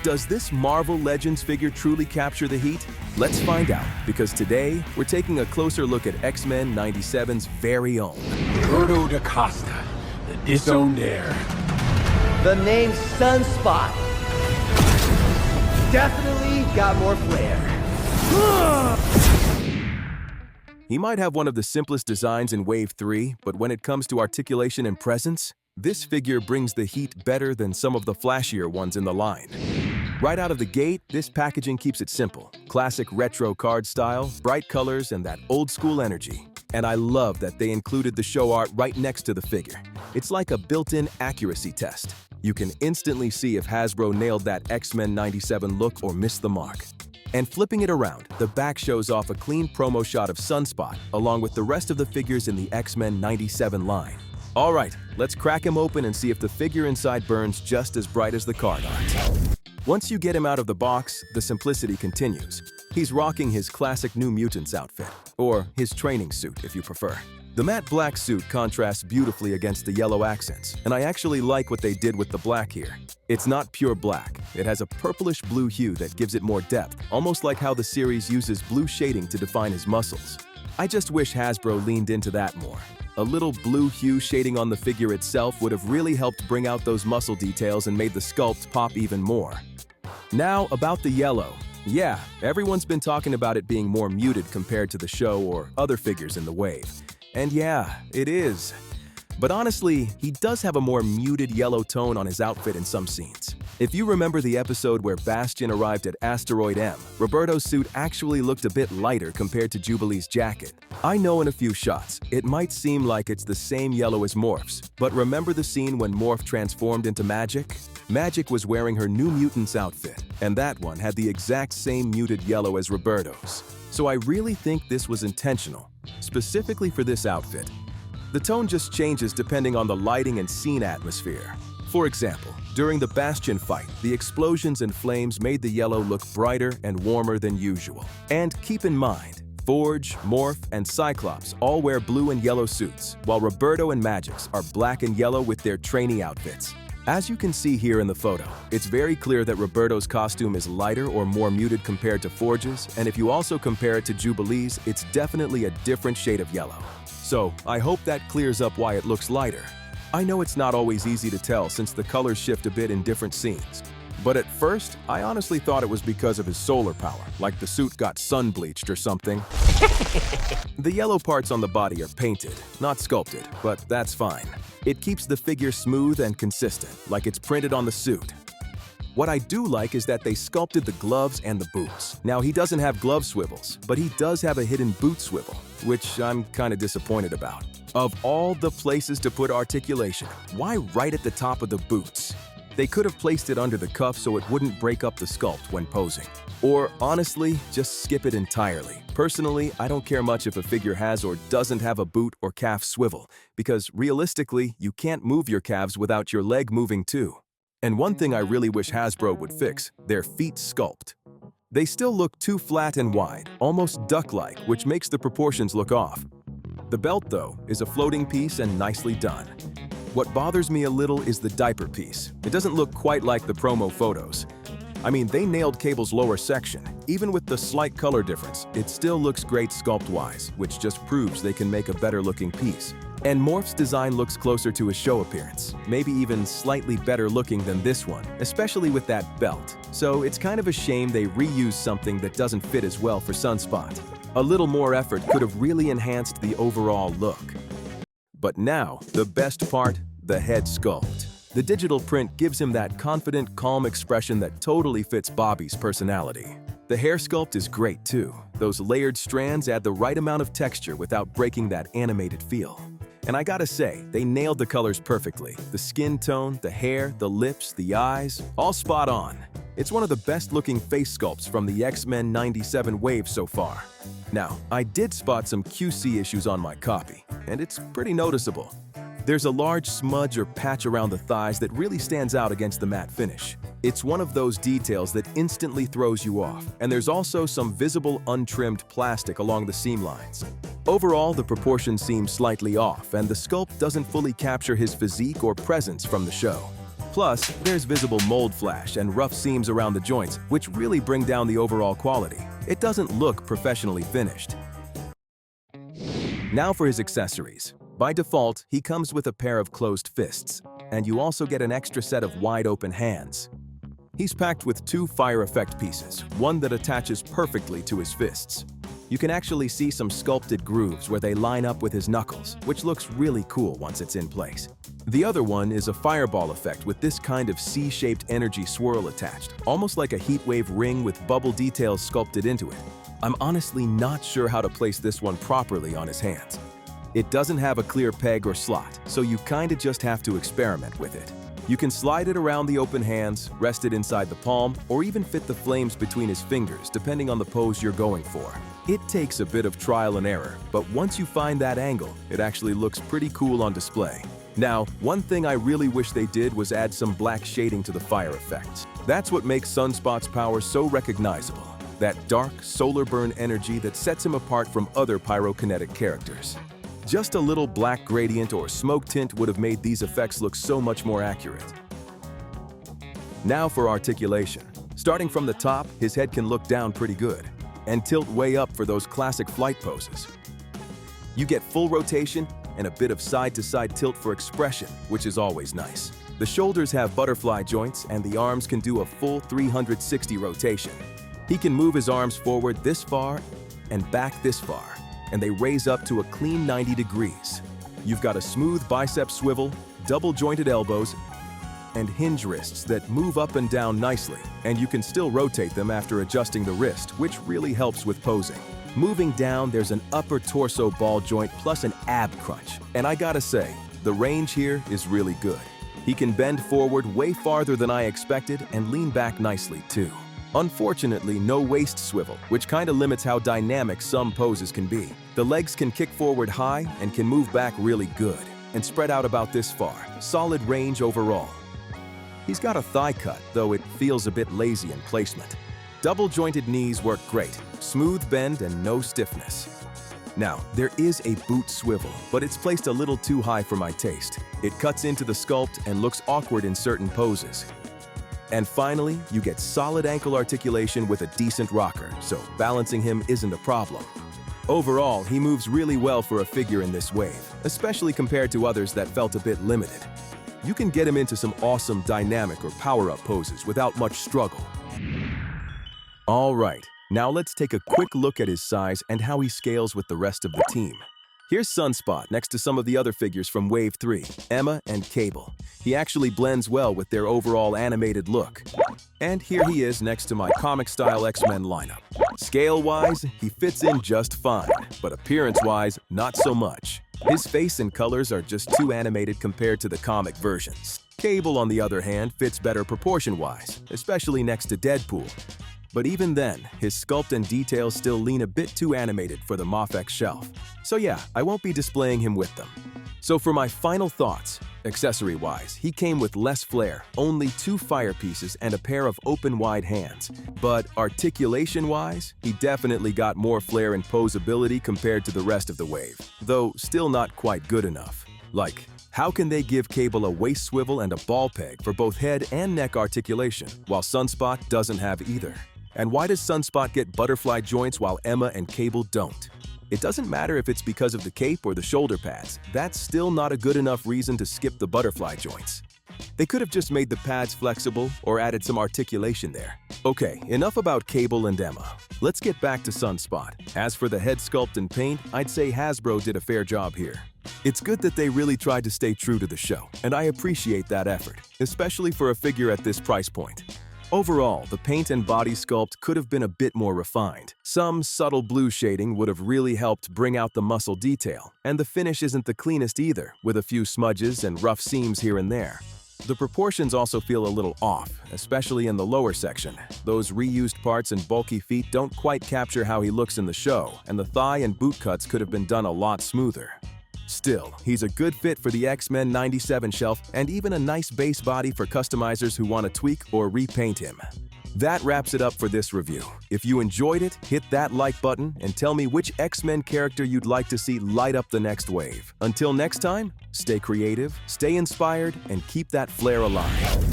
Does this Marvel Legends figure truly capture the heat? Let's find out, because today we're taking a closer look at X-Men 97's very own Roberto da Costa, the disowned heir. The name Sunspot. Definitely got more flair. He might have one of the simplest designs in Wave 3, but when it comes to articulation and presence, this figure brings the heat better than some of the flashier ones in the line. Right out of the gate, this packaging keeps it simple. Classic retro card style, bright colors, and that old-school energy. And I love that they included the show art right next to the figure. It's like a built-in accuracy test. You can instantly see if Hasbro nailed that X-Men 97 look or missed the mark. And flipping it around, the back shows off a clean promo shot of Sunspot, along with the rest of the figures in the X-Men 97 line. All right, let's crack him open and see if the figure inside burns just as bright as the card art. Once you get him out of the box, the simplicity continues. He's rocking his classic New Mutants outfit, or his training suit if you prefer. The matte black suit contrasts beautifully against the yellow accents, and I actually like what they did with the black here. It's not pure black. It has a purplish blue hue that gives it more depth, almost like how the series uses blue shading to define his muscles. I just wish Hasbro leaned into that more. A little blue hue shading on the figure itself would have really helped bring out those muscle details and made the sculpt pop even more. Now, about the yellow. Yeah, everyone's been talking about it being more muted compared to the show or other figures in the wave. And yeah, it is. But honestly, he does have a more muted yellow tone on his outfit in some scenes. If you remember the episode where Bastion arrived at Asteroid M, Roberto's suit actually looked a bit lighter compared to Jubilee's jacket. I know in a few shots, it might seem like it's the same yellow as Morph's, but remember the scene when Morph transformed into Magic? Magic was wearing her New Mutants outfit, and that one had the exact same muted yellow as Roberto's. So I really think this was intentional, specifically for this outfit. The tone just changes depending on the lighting and scene atmosphere. For example, during the Bastion fight, the explosions and flames made the yellow look brighter and warmer than usual. And keep in mind, Forge, Morph, and Cyclops all wear blue and yellow suits, while Roberto and Magix are black and yellow with their trainee outfits. As you can see here in the photo, it's very clear that Roberto's costume is lighter or more muted compared to Forge's, and if you also compare it to Jubilee's, it's definitely a different shade of yellow. So, I hope that clears up why it looks lighter. I know it's not always easy to tell since the colors shift a bit in different scenes. But at first, I honestly thought it was because of his solar power, like the suit got sun-bleached or something. The yellow parts on the body are painted, not sculpted, but that's fine. It keeps the figure smooth and consistent, like it's printed on the suit. What I do like is that they sculpted the gloves and the boots. Now, he doesn't have glove swivels, but he does have a hidden boot swivel, which I'm kind of disappointed about. Of all the places to put articulation, why right at the top of the boots? They could have placed it under the cuff so it wouldn't break up the sculpt when posing. Or honestly, just skip it entirely. Personally, I don't care much if a figure has or doesn't have a boot or calf swivel, because realistically, you can't move your calves without your leg moving too. And one thing I really wish Hasbro would fix, their feet sculpt. They still look too flat and wide, almost duck-like, which makes the proportions look off. The belt, though, is a floating piece and nicely done. What bothers me a little is the diaper piece. It doesn't look quite like the promo photos. I mean, they nailed Cable's lower section. Even with the slight color difference, it still looks great sculpt-wise, which just proves they can make a better-looking piece. And Morph's design looks closer to his show appearance, maybe even slightly better looking than this one, especially with that belt. So it's kind of a shame they reused something that doesn't fit as well for Sunspot. A little more effort could have really enhanced the overall look. But now, the best part, the head sculpt. The digital print gives him that confident, calm expression that totally fits Bobby's personality. The hair sculpt is great too. Those layered strands add the right amount of texture without breaking that animated feel. And I gotta say, they nailed the colors perfectly. The skin tone, the hair, the lips, the eyes, all spot on. It's one of the best looking face sculpts from the X-Men 97 wave so far. Now, I did spot some QC issues on my copy, and it's pretty noticeable. There's a large smudge or patch around the thighs that really stands out against the matte finish. It's one of those details that instantly throws you off, and there's also some visible untrimmed plastic along the seam lines. Overall, the proportions seem slightly off, and the sculpt doesn't fully capture his physique or presence from the show. Plus, there's visible mold flash and rough seams around the joints, which really bring down the overall quality. It doesn't look professionally finished. Now for his accessories. By default, he comes with a pair of closed fists, and you also get an extra set of wide-open hands. He's packed with 2 fire effect pieces, one that attaches perfectly to his fists. You can actually see some sculpted grooves where they line up with his knuckles, which looks really cool once it's in place. The other one is a fireball effect with this kind of C-shaped energy swirl attached, almost like a heatwave ring with bubble details sculpted into it. I'm honestly not sure how to place this one properly on his hands. It doesn't have a clear peg or slot, so you kinda just have to experiment with it. You can slide it around the open hands, rest it inside the palm, or even fit the flames between his fingers, depending on the pose you're going for. It takes a bit of trial and error, but once you find that angle, it actually looks pretty cool on display. Now, one thing I really wish they did was add some black shading to the fire effects. That's what makes Sunspot's power so recognizable. That dark, solar burn energy that sets him apart from other pyrokinetic characters. Just a little black gradient or smoke tint would have made these effects look so much more accurate. Now for articulation. Starting from the top, his head can look down pretty good, and tilt way up for those classic flight poses. You get full rotation and a bit of side-to-side tilt for expression, which is always nice. The shoulders have butterfly joints, and the arms can do a full 360 rotation. He can move his arms forward this far and back this far, and they raise up to a clean 90 degrees. You've got a smooth bicep swivel, double-jointed elbows, and hinge wrists that move up and down nicely, and you can still rotate them after adjusting the wrist, which really helps with posing. Moving down, there's an upper torso ball joint plus an ab crunch, and I gotta say, the range here is really good. He can bend forward way farther than I expected and lean back nicely too. Unfortunately, no waist swivel, which kinda limits how dynamic some poses can be. The legs can kick forward high and can move back really good, and spread out about this far. Solid range overall. He's got a thigh cut, though it feels a bit lazy in placement. Double-jointed knees work great, smooth bend and no stiffness. Now, there is a boot swivel, but it's placed a little too high for my taste. It cuts into the sculpt and looks awkward in certain poses. And finally, you get solid ankle articulation with a decent rocker, so balancing him isn't a problem. Overall, he moves really well for a figure in this wave, especially compared to others that felt a bit limited. You can get him into some awesome dynamic or power-up poses without much struggle. All right, now let's take a quick look at his size and how he scales with the rest of the team. Here's Sunspot next to some of the other figures from Wave 3, Emma and Cable. He actually blends well with their overall animated look. And here he is next to my comic-style X-Men lineup. Scale-wise, he fits in just fine, but appearance-wise, not so much. His face and colors are just too animated compared to the comic versions. Cable, on the other hand, fits better proportion-wise, especially next to Deadpool. But even then, his sculpt and details still lean a bit too animated for the MOFX shelf. So yeah, I won't be displaying him with them. So for my final thoughts, accessory-wise, he came with less flair, only 2 fire pieces and a pair of open wide hands. But articulation-wise, he definitely got more flair and posability compared to the rest of the wave, though still not quite good enough. Like, how can they give Cable a waist swivel and a ball peg for both head and neck articulation, while Sunspot doesn't have either? And why does Sunspot get butterfly joints while Emma and Cable don't? It doesn't matter if it's because of the cape or the shoulder pads, that's still not a good enough reason to skip the butterfly joints. They could have just made the pads flexible or added some articulation there. Okay, enough about Cable and Emma. Let's get back to Sunspot. As for the head sculpt and paint, I'd say Hasbro did a fair job here. It's good that they really tried to stay true to the show, and I appreciate that effort, especially for a figure at this price point. Overall, the paint and body sculpt could have been a bit more refined. Some subtle blue shading would have really helped bring out the muscle detail, and the finish isn't the cleanest either, with a few smudges and rough seams here and there. The proportions also feel a little off, especially in the lower section. Those reused parts and bulky feet don't quite capture how he looks in the show, and the thigh and boot cuts could have been done a lot smoother. Still, he's a good fit for the X-Men 97 shelf and even a nice base body for customizers who want to tweak or repaint him. That wraps it up for this review. If you enjoyed it, hit that like button and tell me which X-Men character you'd like to see light up the next wave. Until next time, stay creative, stay inspired, and keep that flair alive.